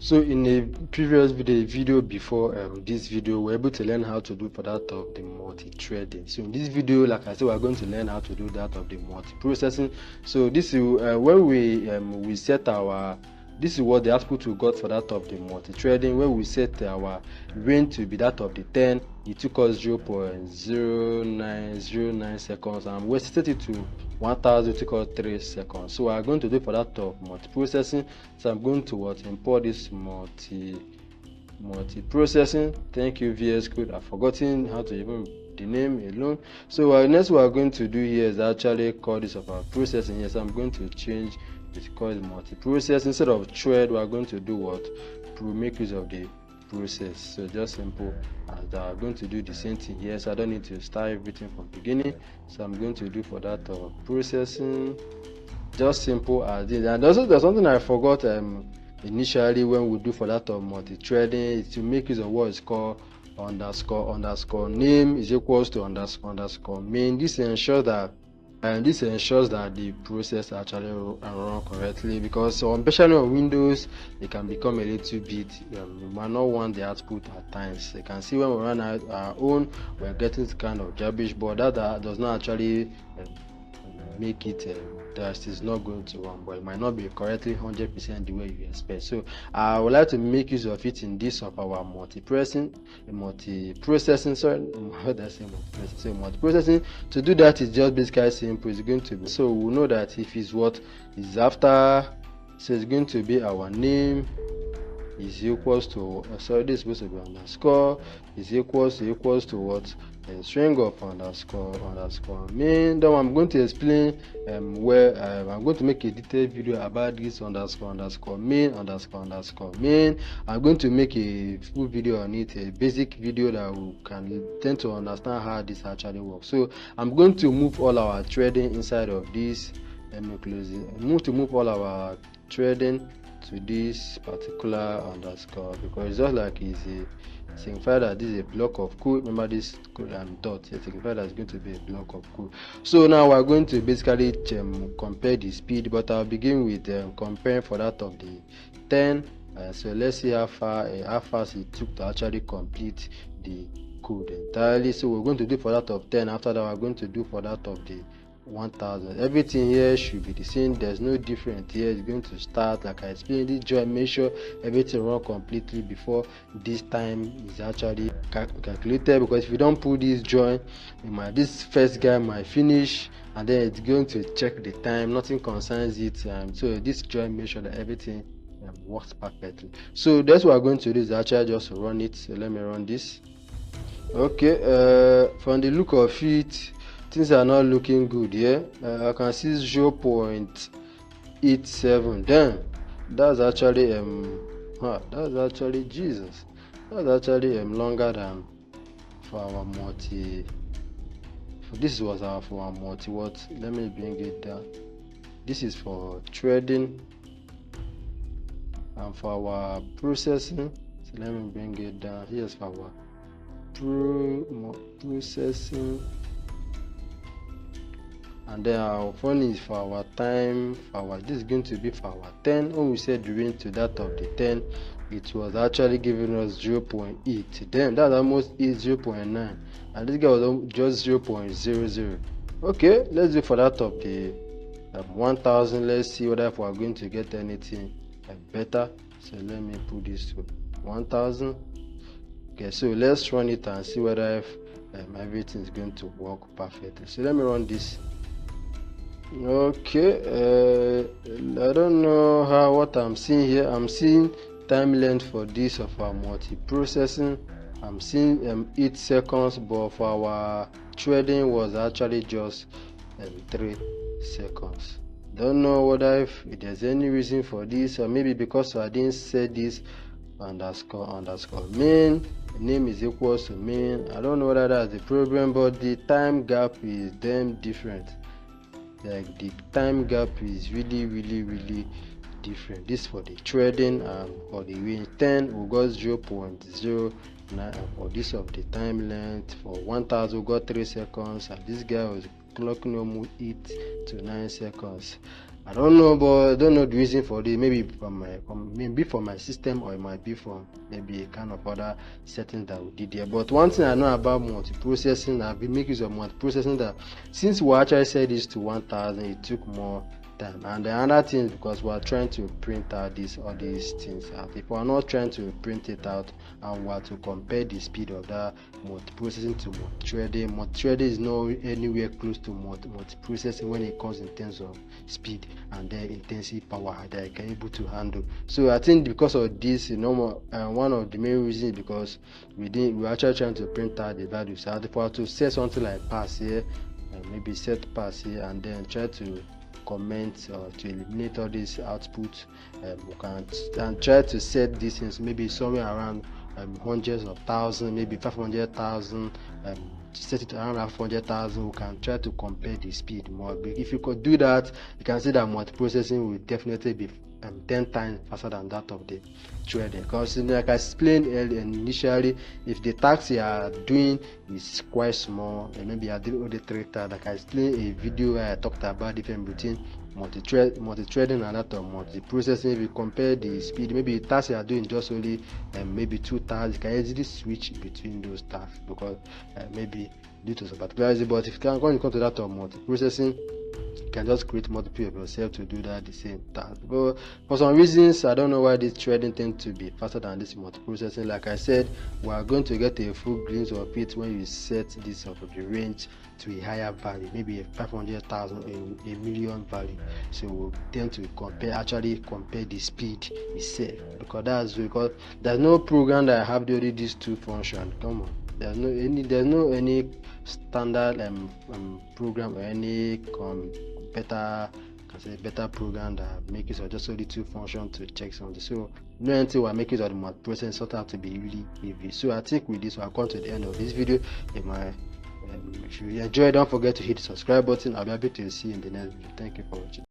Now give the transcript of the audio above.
So in a previous video before this video, we're able to learn how to do for that of the multi-threading. So in this video, like I said, we're going to learn how to do that of the multi-processing. So this is when we set our, this is what the output we got for that of the multi-threading. When we set our range to be that of the 10, it took us 0.0909 seconds, and we set it to 1000, it took us 3 seconds. So we are going to do for that of multi-processing. So I'm going to import this multi-processing. Thank you, VS Code. I've forgotten how to even the name alone. So next we are going to do here is actually call this of our processing. Yes, I'm going to change it, call it multi-process. Instead of thread, we are going to do what? Make use of the process. So just simple as that. I'm going to do the same thing here, so I don't need to start everything from beginning. So I'm going to do for that of processing, just simple as this. And also there's something I forgot initially when we do for that of multi-threading, is to make use of what is called underscore name is equals to underscore main. This ensures that the process actually run correctly, because especially on Windows it can become a little bit you might not want the output at times. You can see when we run our own, we're getting kind of garbage, but that does not actually make it that is not going to run, but it might not be correctly 100% the way you expect. So I would like to make use of it in this of our multiprocessing. Sorry, what did I say? Multiprocessing. To do that is just basically simple. It's going to be, so we know that if it's what is after, so it's going to be our name is equals to sorry, this is supposed to be underscore is equals to what? A string of underscore main. Then I'm going to explain where I'm going to make a detailed video about this underscore main. I'm going to make a full video on it, a basic video that we can tend to understand how this actually works. So I'm going to move all our threading inside of this. Let me close it. I'm going to move all our threading to this particular underscore, because it's just like it's a signify that this is a block of code. Remember this dot here signify that it's going to be a block of code. So now we're going to basically compare the speed, but I'll begin with comparing for that of the 10. So let's see how fast it took to actually complete the code entirely. So we're going to do for that of 10. After that, we're going to do for that of the 1000. Everything here should be the same. There's no different here. It's going to start like I explained this join. Make sure everything run completely before this time is actually calculated, because if you don't put this join, this first guy might finish and then it's going to check the time. Nothing concerns it. So this join, make sure that everything works perfectly. So that's what we're going to do, is actually just run it. So let me run this. Okay, from the look of it, things are not looking good here. I can see 0.87. Damn, that's actually Jesus. That's actually longer than for our multi. This was for our multi what? Let me bring it down. This is for threading and for our processing. So let me bring it down. Here's for our processing. And then our phone is for our time. This is going to be for our 10. When we said the range to that of the 10, it was actually giving us 0.8. Damn, that's almost 0.9, and this guy was just 0.00. Okay, let's do for that of the 1000. Let's see whether if we are going to get anything better. So let me put this to 1000. Okay, so let's run it and see whether if everything is going to work perfectly. So let me run this. Okay, I don't know what I'm seeing here. I'm seeing time length for this of our multi-processing. I'm seeing 8 seconds, but for our threading was actually just 3 seconds. Don't know whether if there's any reason for this, or maybe because I didn't set this underscore main. Name is equals to main. I don't know whether that's the problem, but the time gap is damn different. Like the time gap is really different. This for the threading, and for the range 10 we got 0.09, and for this of the time length for 1000 we got 3 seconds, and this guy was clocking almost 8 to 9 seconds. I don't know, but I don't know the reason for this. Maybe from my system, or it might be from maybe a kind of other settings that we did here. But one thing I know about multiprocessing, I've been making use of multiprocessing, that since we actually set this to 1000, it took more time. And the other thing is because we are trying to print out all these things out. If we are not trying to print it out and we are to compare the speed of that multiprocessing to multithreading is not anywhere close to multiprocessing when it comes in terms of speed and the intensive power that it can able to handle. So I think because of this, one of the main reasons, because we're actually trying to print out the values. So if we are to set something like pass here, maybe set pass here, and then try to comment to eliminate all this output, we can try to set these things maybe somewhere around hundreds of thousands, maybe 500,000, set it around 500,000. We can try to compare the speed more. If you could do that, you can see that multiprocessing will definitely be 10 times faster than that of the threading. Because like I explained earlier initially, if the task you are doing is quite small, and maybe you are doing only 3 tasks, like I explained a video where I talked about the difference between multi-threading and that of multiprocessing. If you compare the speed, maybe the task you are doing just only maybe 2 tasks, you can easily switch between those tasks, because maybe due to some particularity. But if you can, when you come to that of multiprocessing, you can just create multiple of yourself to do that at the same task. But for some reasons, I don't know why this threading tends to be faster than this multiprocessing. Like I said, we are going to get a full glimpse of it when you set this of the range to a higher value, maybe a 500,000 or a million value. So we'll tend to compare the speed itself, because there's no program that have already these two functions. Come on, there's no any standard program or any better program that make use of just only two functions to check something. So no anything will make use of the multiprocessing sort of to be really heavy. So I think with this we'll come to the end of this video. If you enjoyed, don't forget to hit the subscribe button. I'll be happy to see you in the next video. Thank you for watching.